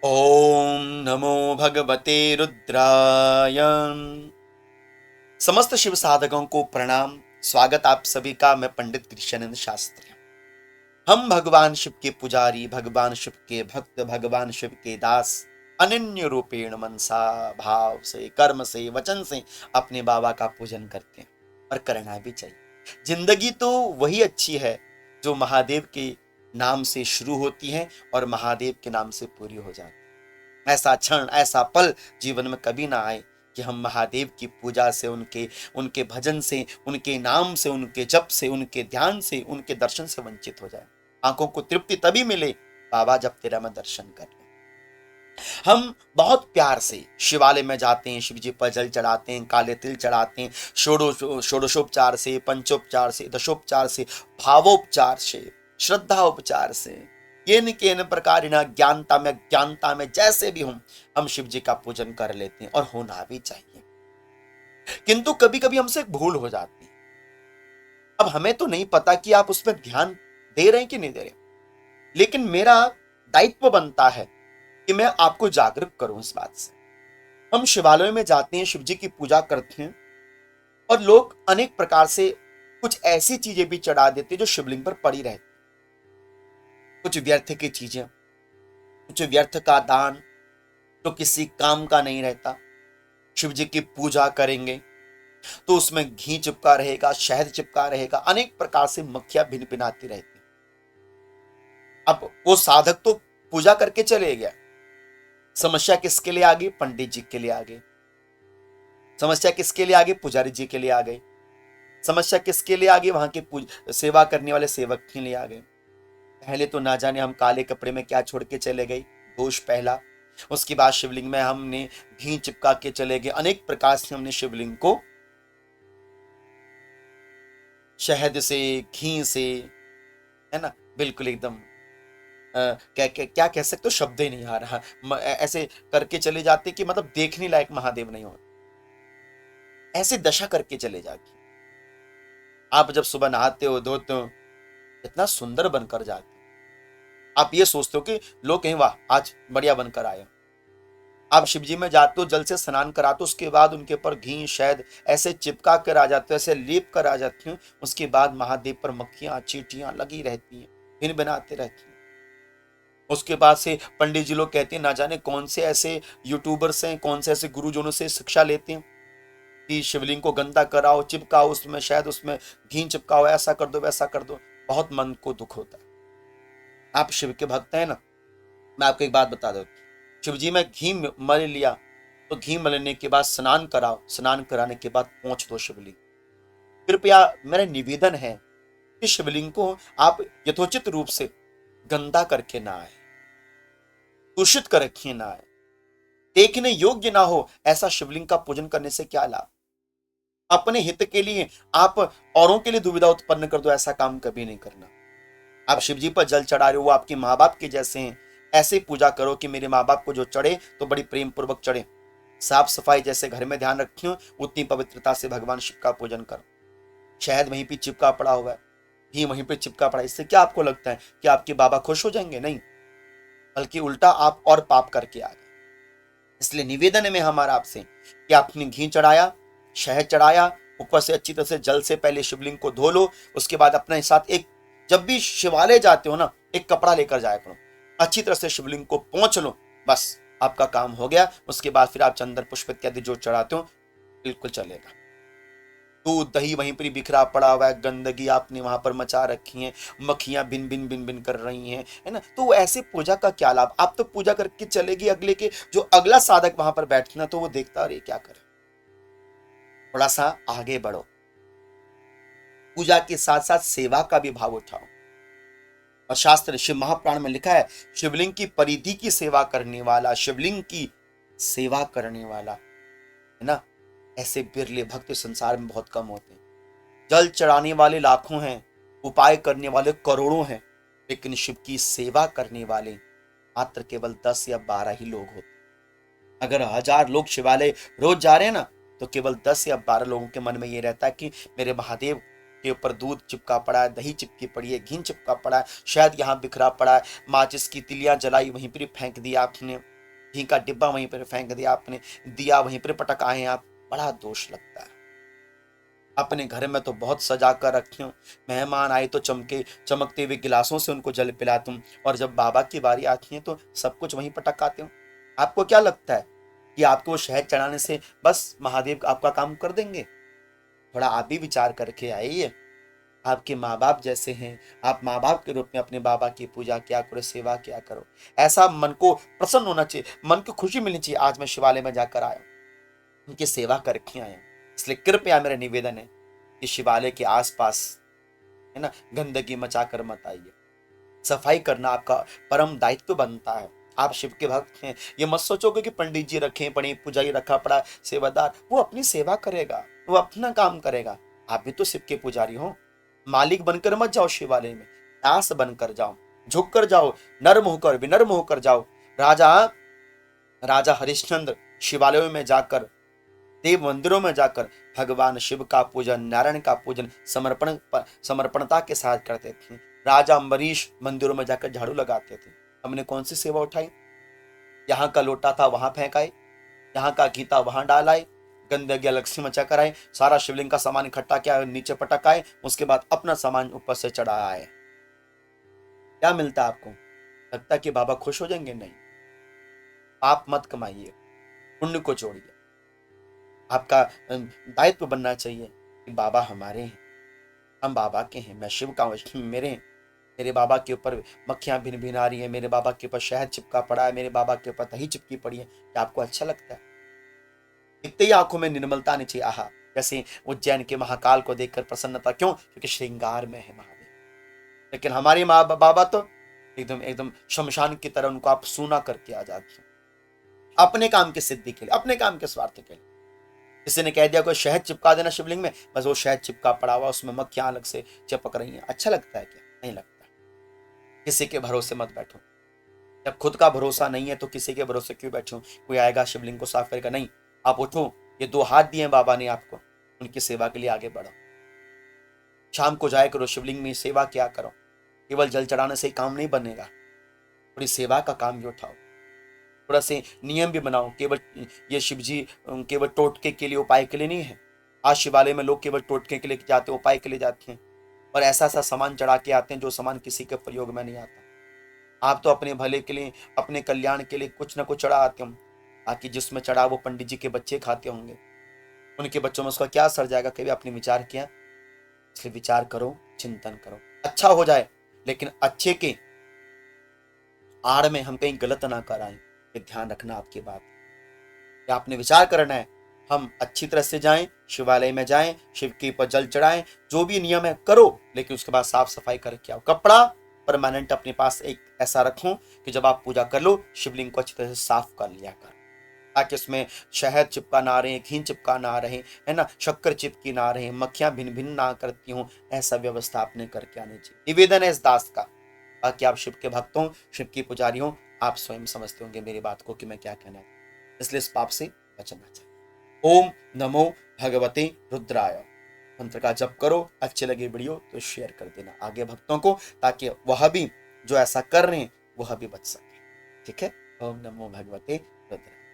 ओम नमो भगवते रुद्राय। समस्त शिव साधकों को प्रणाम। स्वागत आप सभी का। मैं पंडित कृष्णानंद शास्त्री। हम भगवान शिव के पुजारी, भगवान शिव के भक्त, भगवान शिव के दास अनन्य रूपेण मनसा भाव से, कर्म से, वचन से अपने बाबा का पूजन करते हैं और करना भी चाहिए। जिंदगी तो वही अच्छी है जो महादेव के नाम से शुरू होती है और महादेव के नाम से पूरी हो जाती है। ऐसा क्षण, ऐसा पल जीवन में कभी ना आए कि हम महादेव की पूजा से, उनके उनके भजन से, उनके नाम से, उनके जप से, उनके ध्यान से, उनके दर्शन से वंचित हो जाए। आंखों को तृप्ति तभी मिले बाबा जब तेरा मैं दर्शन कर ले। हम बहुत प्यार से शिवालय में जाते हैं, शिव जी पर जल चढ़ाते हैं, काले तिल चढ़ाते हैं, षोडशोपचार से, पंचोपचार से, दशोपचार से, भावोपचार से, श्रद्धा उपचार से, केन केन प्रकार ज्ञानता में जैसे भी हूं, हम शिव जी का पूजन कर लेते हैं और होना भी चाहिए। किंतु कभी कभी हमसे एक भूल हो जाती है। अब हमें तो नहीं पता कि आप उसमें ध्यान दे रहे हैं कि नहीं दे रहे, लेकिन मेरा दायित्व बनता है कि मैं आपको जागरूक करूं इस बात से। हम शिवालय में जाते हैं, शिव जी की पूजा करते हैं और लोग अनेक प्रकार से कुछ ऐसी चीजें भी चढ़ा देते हैं जो शिवलिंग पर पड़ी रहती। कुछ व्यर्थ की चीजें, कुछ व्यर्थ का दान जो किसी काम का नहीं रहता। शिव जी की पूजा करेंगे तो उसमें घी चिपका रहेगा, शहद चिपका रहेगा, अनेक प्रकार से मक्खियां भिन भिनाती रहती। अब वो साधक तो पूजा करके चले गया, समस्या किसके लिए आ गई? पंडित जी के लिए आ गई। समस्या किसके लिए आ गई? पुजारी जी के लिए आ गई। समस्या किसके लिए आ गई? वहां के सेवा करने वाले सेवक के लिए आ गए। पहले तो ना जाने हम काले कपड़े में क्या छोड़ के चले गए, दोष पहला। उसके बाद शिवलिंग में हमने घी चिपका के चले गए। अनेक प्रकार से हमने शिवलिंग को शहद से, घी से, है ना, बिल्कुल एकदम क्या कह सकते हो, शब्द ही नहीं आ रहा। ऐसे करके चले जाते कि मतलब देखने लायक महादेव नहीं होते। ऐसी दशा करके चले जाते। आप जब सुबह नहाते हो, धोते हो, इतना सुंदर बनकर जाते हो। आप ये सोचते हो कि लोग कहें वाह आज बढ़िया बनकर आए। आप शिवजी में जाते हो, जल से स्नान कराते हो, उसके बाद उनके ऊपर घी शहद ऐसे चिपका कर आ जाते हो, ऐसे लेप कर आ जाती हूँ। उसके बाद महादेव पर मक्खियां चींटियां लगी रहती हैं, भिन बनाते रहती हैं। उसके बाद से पंडित जी लोग कहते हैं, ना जाने कौन से ऐसे यूट्यूबर्स हैं, कौन से ऐसे गुरुजनों से शिक्षा लेते हैं कि शिवलिंग को गंदा कराओ, चिपकाओ उसमें शहद, उसमें घी चिपकाओ, ऐसा कर दो वैसा कर दो। बहुत मन को दुख होता है। आप शिव के भक्त हैं ना, मैं आपको एक बात बता दूं। शिव जी में घी मल लिया तो घी मलने के बाद स्नान कराओ, स्नान कराने के बाद पहुंच दो शिवलिंग। कृपया मेरा निवेदन है कि शिवलिंग को आप यथोचित रूप से गंदा करके ना आए, दूषित करके ना आए, देखने योग्य ना हो ऐसा शिवलिंग का पूजन करने से क्या लाभ? अपने हित के लिए आप औरों के लिए दुविधा उत्पन्न कर दो, ऐसा काम कभी नहीं करना। आप शिव जी पर जल चढ़ा रहे हो, वो आपके माँ बाप के जैसे हैं, ऐसे पूजा करो कि मेरे माँ बाप को जो चढ़े तो बड़ी प्रेम पूर्वक चढ़े। साफ सफाई जैसे घर में ध्यान रखियो, उतनी पवित्रता से भगवान शिव का पूजन करो। शहद वहीं पे चिपका पड़ा हुआ है, घी वहीं पे चिपका पड़ा है, इससे क्या आपको लगता है कि आपके बाबा खुश हो जाएंगे? नहीं, बल्कि उल्टा आप और पाप करके आ गए। इसलिए निवेदन है में हमारा आपसे कि आपने घी चढ़ाया, शहद चढ़ाया, ऊपर से अच्छी तरह से जल से पहले शिवलिंग को धो लो। उसके बाद अपने साथ एक, जब भी शिवालय जाते हो ना, एक कपड़ा लेकर जाया करो, अच्छी तरह से शिवलिंग को पोंछ लो, बस आपका काम हो गया। उसके बाद फिर आप चंदन पुष्प इत्यादि जो चढ़ाते हो बिल्कुल चलेगा। दूध दही वहीं पर बिखरा पड़ा हुआ है, गंदगी आपने वहां पर मचा रखी है, मक्खियां बिन बिन बिन बिन कर रही हैं, है ना। तो ऐसे पूजा का क्या लाभ? आप तो पूजा करके चलेगी, अगले के जो अगला साधक वहां पर बैठना तो वो देखता अरे क्या करे। थोड़ा सा आगे बढ़ो, पूजा के साथ साथ सेवा का भी भाव उठाओ। और शास्त्र शिव महापुराण में लिखा है, शिवलिंग की परिधि की सेवा करने वाला, शिवलिंग की सेवा करने वाला, है ना, ऐसे बिरले भक्त संसार में बहुत कम होते हैं। जल चढ़ाने वाले लाखों हैं, उपाय करने वाले करोड़ों हैं, लेकिन शिव की सेवा करने वाले मात्र केवल 10 या 12 ही लोग होते। अगर 1000 लोग शिवालय रोज जा रहे हैं ना, तो केवल 10 या 12 लोगों के मन में ये रहता है कि मेरे महादेव के ऊपर दूध चिपका पड़ा है, दही चिपकी पड़ी है, घी चिपका पड़ा है, शायद यहाँ बिखरा पड़ा है, माचिस की तिलियां जलाई वहीं पर फेंक दिया आपने, घी का डिब्बा वहीं पर फेंक दिया आपने, दिया वहीं पर पटक आए आप, बड़ा दोष लगता है। अपने घर में तो बहुत सजा कर रखी हूँ, मेहमान आए तो चमकते हुए गिलासों से उनको जल पिलाती हूँ, और जब बाबा की बारी आती है तो सब कुछ वहीं पटक आते हूँ। आपको क्या लगता है कि आपको वो शहद चढ़ाने से बस महादेव आपका काम कर देंगे? थोड़ा आप भी विचार करके आइए। आपके माँ बाप जैसे हैं, आप माँ बाप के रूप में अपने बाबा की पूजा किया करो, सेवा किया करो। ऐसा मन को प्रसन्न होना चाहिए, मन को खुशी मिलनी चाहिए। आज मैं शिवालय में जाकर आया, उनकी सेवा करके आया, इसलिए कृपया मेरा निवेदन है कि शिवालय के आसपास, है ना, गंदगी मचा कर मत आइए। सफाई करना आपका परम दायित्व बनता है। आप शिव के भक्त हैं, ये मत सोचोगे कि पंडित जी रखे पड़े, पुजारी रखा पड़ा, सेवादार, वो अपनी सेवा करेगा, वो अपना काम करेगा। आप भी तो शिव के पुजारी हो। मालिक बनकर मत जाओ शिवालय में, दास बनकर जाओ, झुक कर जाओ, नर्म होकर, विनर्म होकर जाओ। राजा राजा हरिश्चंद्र शिवालयों में जाकर, देव मंदिरों में जाकर भगवान शिव का पूजन, नारायण का पूजन समर्पणता के साथ करते थे। राजा अम्बरीश मंदिरों में जाकर झाड़ू लगाते थे। हमने कौन सी सेवा उठाई? यहाँ का लोटा था वहां फेंकाए, यहाँ का घी था वहां डालाए, गंदगी अलग से मचा कर आए, सारा शिवलिंग का सामान इकट्ठा किया, नीचे पटकाए, उसके बाद अपना सामान ऊपर से चढ़ाया है। क्या मिलता है आपको? लगता कि बाबा खुश हो जाएंगे? नहीं। पाप मत कमाइए, पुण्य को जोड़िए। आपका दायित्व बनना चाहिए कि बाबा हमारे हैं, हम बाबा के हैं, मैं शिव का हूं, मेरे बाबा के ऊपर मक्खियां भिन भिन आ रही है, मेरे बाबा के ऊपर शहद चिपका पड़ा है, मेरे बाबा के ऊपर दही चिपकी पड़ी है। क्या आपको अच्छा लगता है? इतनी आंखों में निर्मलता आनी चाहिए। आहा, जैसे उज्जैन के महाकाल को देखकर प्रसन्नता, क्यों? क्योंकि श्रृंगार में है महादेव। लेकिन हमारे माँ बाबा तो एकदम एकदम शमशान की तरह, उनको आप सूना करके आ जाते हैं, अपने काम की सिद्धि के लिए, अपने काम के स्वार्थ के लिए। किसी ने कह दिया कोई शहद चिपका देना शिवलिंग में, बस वो शहद चिपका पड़ा हुआ, उसमें मक्खियां अलग से चिपक रही हैं। अच्छा लगता है क्या? नहीं लगता। किसी के भरोसे मत बैठो। जब खुद का भरोसा नहीं है तो किसी के भरोसे क्यों बैठो? कोई आएगा शिवलिंग को साफ करेगा? नहीं। आप उठो, ये 2 हाथ दिए बाबा ने आपको, उनकी सेवा के लिए आगे बढ़ो। शाम को जाया करो शिवलिंग में, सेवा किया करो। केवल जल चढ़ाने से ही काम नहीं बनेगा, थोड़ी सेवा का काम भी उठाओ, थोड़ा से नियम भी बनाओ। केवल ये शिव जी केवल टोटके के लिए, उपाय के लिए नहीं है। आज शिवालय में लोग केवल टोटके के लिए जाते हैं, उपाय के लिए जाते हैं, और ऐसा ऐसा सामान चढ़ा के आते हैं जो सामान किसी के प्रयोग में नहीं आता। आप तो अपने भले के लिए, अपने कल्याण के लिए कुछ ना कुछ चढ़ा आते हो, ताकि जिसमें चढ़ा वो पंडित जी के बच्चे खाते होंगे, उनके बच्चों में उसका क्या असर जाएगा? कभी आपने विचार किया? इसलिए विचार करो, चिंतन करो, अच्छा हो जाए, लेकिन अच्छे के आड़ में हम कहीं गलत ना कराएं। ये ध्यान रखना आपकी बात। या आपने विचार करना है, हम अच्छी तरह से जाएं, शिवालय में जाएं, शिव के ऊपर जल चढ़ाएं, जो भी नियम है करो, लेकिन उसके बाद साफ सफाई करके आओ। कपड़ा परमानेंट अपने पास एक ऐसा रखो कि जब आप पूजा कर लो, शिवलिंग को अच्छी तरह से साफ कर लिया कर, ताकि उसमें शहद चिपका ना रहे, घी चिपका ना रहे, है ना, शक्कर चिपकी ना रहे, मक्खियां भिन्न भिन्न ना करती हूँ। ऐसा व्यवस्था आपने करके आनी चाहिए। निवेदन है इस दास का। बाकी आप शिव के भक्त हो, शिव की पुजारी हो, आप स्वयं समझते होंगे मेरी बात को कि मैं क्या कहना है, इसलिए इस पाप से बचना चाहिए। ओम नमो भगवते रुद्राय मंत्र का जप करो। अच्छे लगे वीडियो तो शेयर कर देना आगे भक्तों को, ताकि वह भी जो ऐसा कर रहे हैं वह भी बच सके। ठीक है? ओम नमो भगवते रुद्राय।